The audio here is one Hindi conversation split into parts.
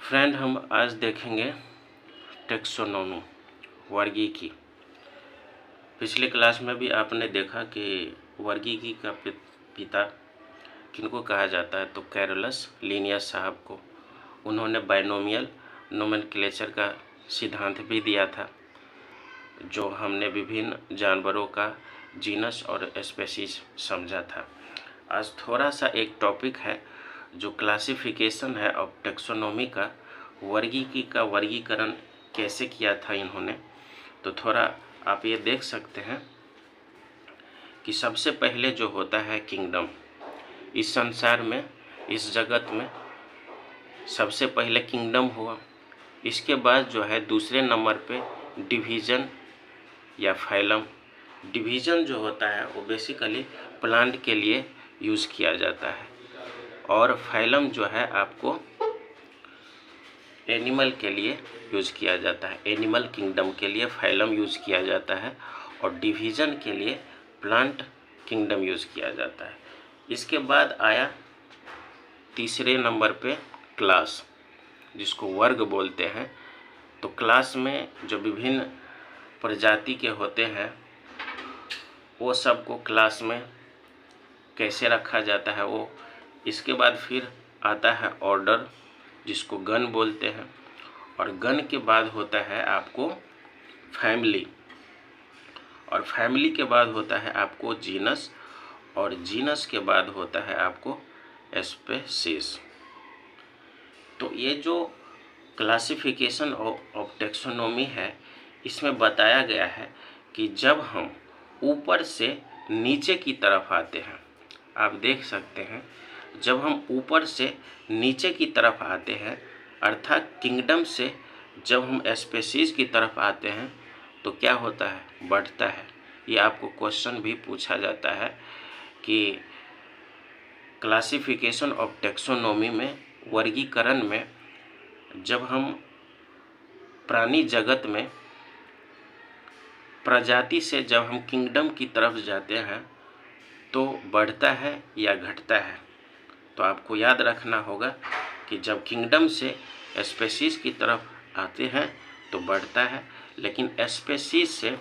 फ्रेंड, हम आज देखेंगे टेक्सोनोमी, वर्गीकी। पिछले क्लास में भी आपने देखा कि वर्गीकी का पिता किनको कहा जाता है, तो कैरोलस लिनियस साहब को। उन्होंने बाइनोमियल नोमेनक्लेचर का सिद्धांत भी दिया था, जो हमने विभिन्न जानवरों का जीनस और स्पेसीज समझा था। आज थोड़ा सा एक टॉपिक है जो क्लासिफिकेशन है ऑफ टेक्सोनोमी का, वर्गीकी का वर्गीकरण कैसे किया था इन्होंने। तो थोड़ा आप ये देख सकते हैं कि सबसे पहले जो होता है किंगडम, इस संसार में, इस जगत में सबसे पहले किंगडम हुआ। इसके बाद जो है दूसरे नंबर पे डिवीज़न या फाइलम। डिवीज़न जो होता है वो बेसिकली प्लांट के लिए यूज़ किया जाता है, और फाइलम जो है आपको एनिमल के लिए यूज़ किया जाता है। एनिमल किंगडम के लिए फाइलम यूज़ किया जाता है और डिवीज़न के लिए प्लांट किंगडम यूज़ किया जाता है। इसके बाद आया तीसरे नंबर पे क्लास, जिसको वर्ग बोलते हैं। तो क्लास में जो विभिन्न प्रजाति के होते हैं वो सबको क्लास में कैसे रखा जाता है वो। इसके बाद फिर आता है ऑर्डर, जिसको गण बोलते हैं, और गण के बाद होता है आपको फैमिली, और फैमिली के बाद होता है आपको जीनस, और जीनस के बाद होता है आपको स्पेसीज। तो ये जो क्लासिफिकेशन ऑफ टेक्सोनोमी है, इसमें बताया गया है कि जब हम ऊपर से नीचे की तरफ आते हैं, आप देख सकते हैं, जब हम ऊपर से नीचे की तरफ आते हैं, अर्थात किंगडम से जब हम स्पेसीज की तरफ आते हैं, तो क्या होता है, बढ़ता है। ये आपको क्वेश्चन भी पूछा जाता है कि क्लासिफिकेशन ऑफ टेक्सोनोमी में, वर्गीकरण में, जब हम प्राणी जगत में प्रजाति से जब हम किंगडम की तरफ जाते हैं तो बढ़ता है या घटता है। तो आपको याद रखना होगा कि जब किंगडम से स्पेसीज की तरफ आते हैं तो बढ़ता है, लेकिन स्पेसीज से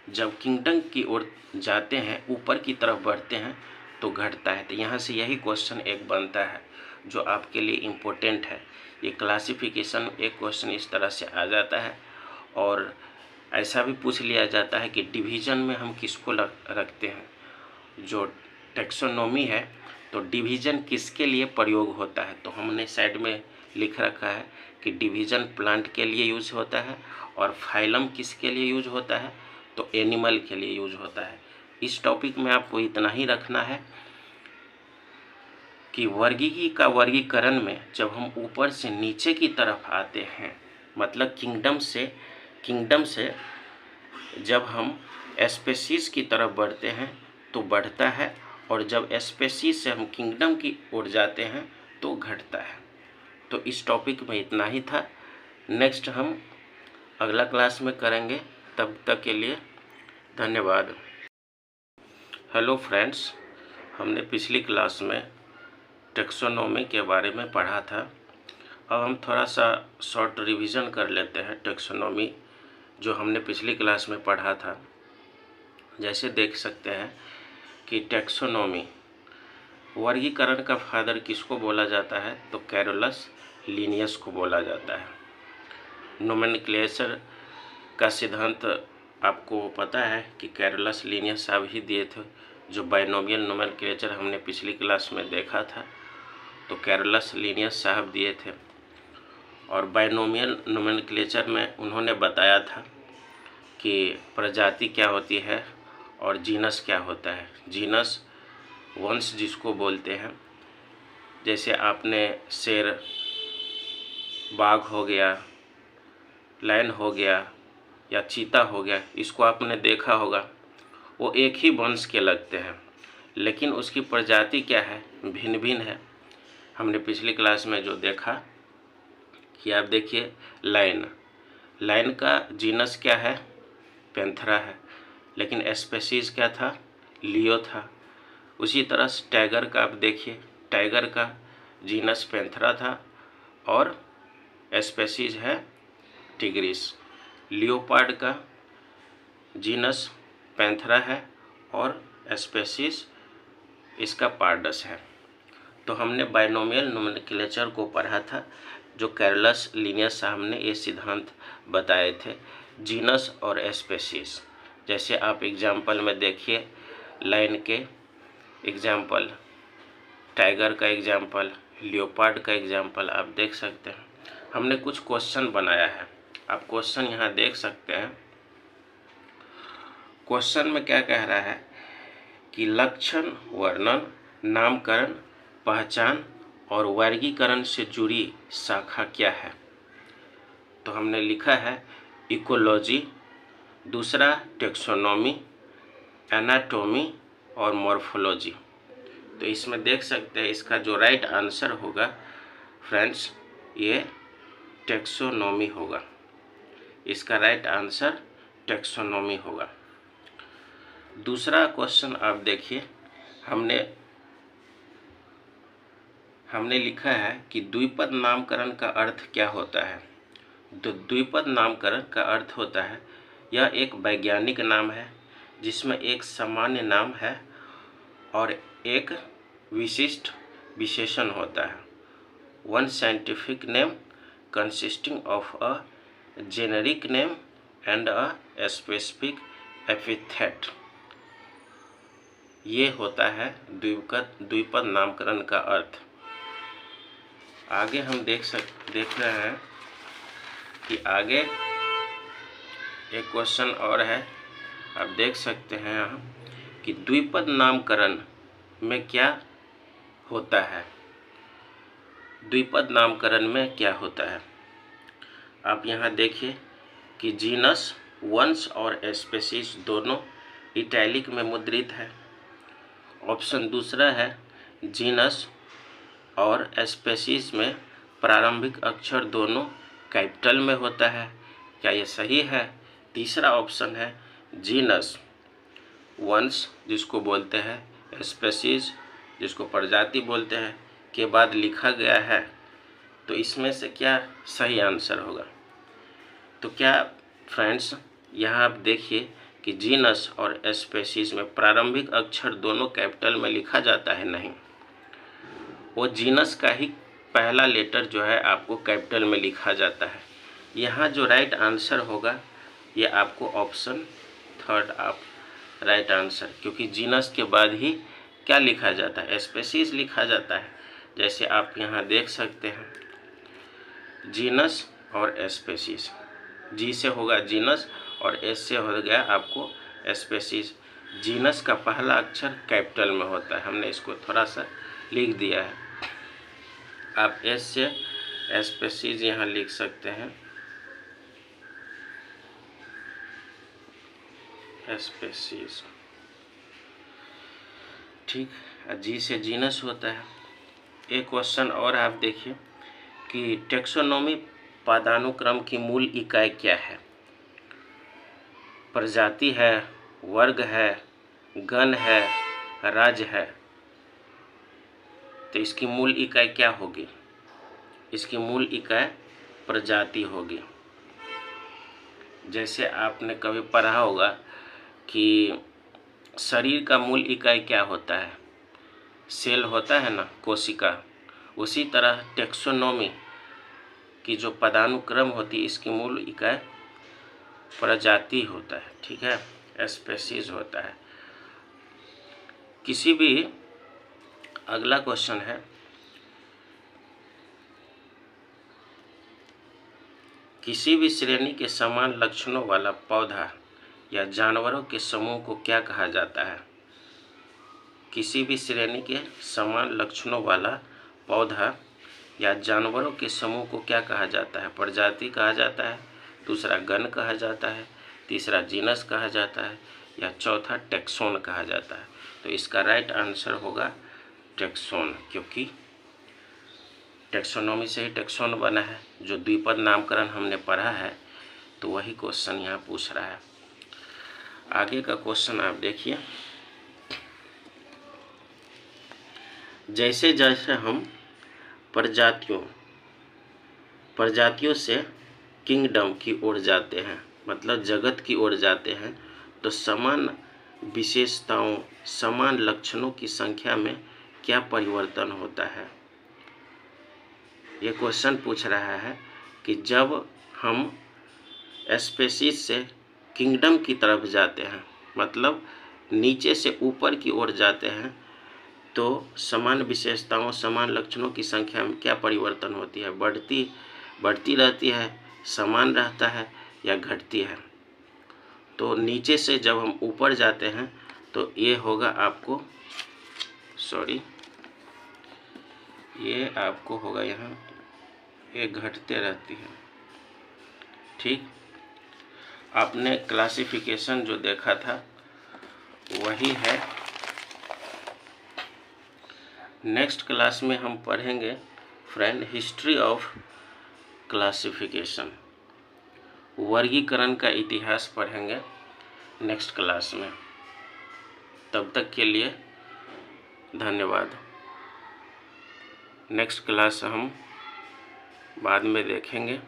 जब किंगडम की ओर जाते हैं, ऊपर की तरफ बढ़ते हैं, तो घटता है। तो यहाँ से यही क्वेश्चन एक बनता है जो आपके लिए इम्पोर्टेंट है। ये क्लासिफिकेशन एक क्वेश्चन इस तरह से आ जाता है, और ऐसा भी पूछ लिया जाता है कि डिवीज़न में हम किसको रखते हैं। जो टेक्सोनोमी है, तो डिवीज़न किसके लिए प्रयोग होता है, तो हमने साइड में लिख रखा है कि डिवीज़न प्लांट के लिए यूज होता है, और फाइलम किसके लिए यूज होता है, तो एनिमल के लिए यूज होता है। इस टॉपिक में आपको इतना ही रखना है कि वर्गीकी का वर्गीकरण में जब हम ऊपर से नीचे की तरफ आते हैं, मतलब किंगडम से जब हम स्पेसीज की तरफ बढ़ते हैं तो बढ़ता है, और जब स्पेसीज से हम किंगडम की ओर जाते हैं तो घटता है। तो इस टॉपिक में इतना ही था। नेक्स्ट हम अगला क्लास में करेंगे। तब तक के लिए धन्यवाद। हेलो फ्रेंड्स, हमने पिछली क्लास में टेक्सोनोमी के बारे में पढ़ा था। अब हम थोड़ा सा शॉर्ट रिवीजन कर लेते हैं टेक्सोनोमी जो हमने पिछली क्लास में पढ़ा था। जैसे देख सकते हैं कि टेक्सोनोमी, वर्गीकरण का फादर किसको बोला जाता है, तो कैरोलस लिनियस को बोला जाता है। नोमेनक्लेचर का सिद्धांत आपको पता है कि कैरोलस लिनियस साहब ही दिए थे। जो बाइनोमियल नोमेनक्लेचर हमने पिछली क्लास में देखा था, तो कैरोलस लिनियस साहब दिए थे। और बाइनोमियल नोमेनक्लेचर में उन्होंने बताया था कि प्रजाति क्या होती है और जीनस क्या होता है। जीनस वंश जिसको बोलते हैं, जैसे आपने शेर, बाघ हो गया, लायन हो गया या चीता हो गया, इसको आपने देखा होगा, वो एक ही वंश के लगते हैं, लेकिन उसकी प्रजाति क्या है, भिन्न भिन्न है। हमने पिछली क्लास में जो देखा कि आप देखिए, लायन का जीनस क्या है, पैंथरा है, लेकिन स्पेसीज क्या था, लियो था। उसी तरह टाइगर का आप देखिए, टाइगर का जीनस पैंथरा था और स्पेसीज है टिग्रिस। लियोपार्ड का जीनस पैंथरा है और स्पेसीज इसका पार्डस है। तो हमने बाइनोमियल नोमेनक्लेचर को पढ़ा था, जो कैरलस लिनियस साहब ने ये सिद्धांत बताए थे, जीनस और स्पेसीज। जैसे आप एग्जाम्पल में देखिए, लाइन के एग्जाम्पल, टाइगर का एग्जाम्पल, लियोपार्ड का एग्जाम्पल आप देख सकते हैं। हमने कुछ क्वेश्चन बनाया है, आप क्वेश्चन यहाँ देख सकते हैं। क्वेश्चन में क्या कह रहा है कि लक्षण, वर्णन, नामकरण, पहचान और वर्गीकरण से जुड़ी शाखा क्या है। तो हमने लिखा है इकोलॉजी, दूसरा टेक्सोनॉमी, एनाटॉमी और मॉर्फोलॉजी। तो इसमें देख सकते हैं इसका जो राइट आंसर होगा फ्रेंड्स, ये टेक्सोनॉमी होगा। इसका राइट आंसर टेक्सोनॉमी होगा। दूसरा क्वेश्चन आप देखिए, हमने लिखा है कि द्विपद नामकरण का अर्थ क्या होता है। तो द्विपद नामकरण का अर्थ होता है, यह एक वैज्ञानिक नाम है जिसमें एक सामान्य नाम है और एक विशिष्ट विशेषण होता है। One scientific name consisting of a generic name and a specific epithet. ये होता है द्विपद नामकरण का अर्थ। आगे हम देख रहे हैं कि आगे एक क्वेश्चन और है, आप देख सकते हैं यहाँ कि द्विपद नामकरण में क्या होता है। द्विपद नामकरण में क्या होता है, आप यहाँ देखिए कि जीनस, वंश और स्पेसीज दोनों इटैलिक में मुद्रित है। ऑप्शन दूसरा है जीनस और स्पेसीज में प्रारंभिक अक्षर दोनों कैपिटल में होता है, क्या ये सही है। तीसरा ऑप्शन है जीनस, वंश जिसको बोलते हैं, स्पेसीज जिसको प्रजाति बोलते हैं, के बाद लिखा गया है। तो इसमें से क्या सही आंसर होगा। तो क्या फ्रेंड्स, यहाँ आप देखिए कि जीनस और स्पेसीज में प्रारंभिक अक्षर दोनों कैपिटल में लिखा जाता है, नहीं, वो जीनस का ही पहला लेटर जो है आपको कैपिटल में लिखा जाता है। यहाँ जो राइट आंसर होगा ये आपको ऑप्शन थर्ड आप राइट आंसर, क्योंकि जीनस के बाद ही क्या लिखा जाता है, स्पेसीज लिखा जाता है। जैसे आप यहाँ देख सकते हैं जीनस और स्पेसीज, जी से होगा जीनस और एस से हो गया आपको स्पेसीज। जीनस का पहला अक्षर कैपिटल में होता है, हमने इसको थोड़ा सा लिख दिया है। आप एस से स्पेसीज यहाँ लिख सकते हैं, स्पेसीज, ठीक। जी से जीनस होता है। एक क्वेश्चन और आप देखिए कि टेक्सोनॉमी पदानुक्रम की मूल इकाई क्या है। प्रजाति है, वर्ग है, गण है, राज्य है। तो इसकी मूल इकाई क्या होगी, इसकी मूल इकाई प्रजाति होगी। जैसे आपने कभी पढ़ा होगा कि शरीर का मूल इकाई क्या होता है, सेल होता है ना, कोशिका। उसी तरह टेक्सोनॉमी की जो पदानुक्रम होती है, इसकी मूल इकाई प्रजाति होता है, ठीक है, स्पेसीज होता है। किसी भी, अगला क्वेश्चन है, किसी भी श्रेणी के समान लक्षणों वाला पौधा या जानवरों के समूह को क्या कहा जाता है। किसी भी श्रेणी के समान लक्षणों वाला पौधा या जानवरों के समूह को क्या कहा जाता है, प्रजाति कहा जाता है, दूसरा गण कहा जाता है, तीसरा जीनस कहा जाता है, या चौथा टेक्सोन कहा जाता है। तो इसका राइट आंसर होगा टेक्सोन, क्योंकि टेक्सोनॉमी से ही टेक्सोन बना है। जो द्विपद नामकरण हमने पढ़ा है तो वही क्वेश्चन यहाँ पूछ रहा है। आगे का क्वेश्चन आप देखिए, जैसे जैसे हम प्रजातियों प्रजातियों से किंगडम की ओर जाते हैं, मतलब जगत की ओर जाते हैं, तो समान विशेषताओं, समान लक्षणों की संख्या में क्या परिवर्तन होता है। ये क्वेश्चन पूछ रहा है कि जब हम स्पेसीज से किंगडम की तरफ जाते हैं, मतलब नीचे से ऊपर की ओर जाते हैं, तो समान विशेषताओं, समान लक्षणों की संख्या में क्या परिवर्तन होती है, बढ़ती रहती है, समान रहता है या घटती है। तो नीचे से जब हम ऊपर जाते हैं तो ये होगा आपको, ये आपको होगा यहाँ, ये घटते रहती है। ठीक, आपने क्लासिफिकेशन जो देखा था वही है। नेक्स्ट क्लास में हम पढ़ेंगे फ्रेंड हिस्ट्री ऑफ क्लासिफिकेशन, वर्गीकरण का इतिहास पढ़ेंगे नेक्स्ट क्लास में। तब तक के लिए धन्यवाद। नेक्स्ट क्लास हम बाद में देखेंगे।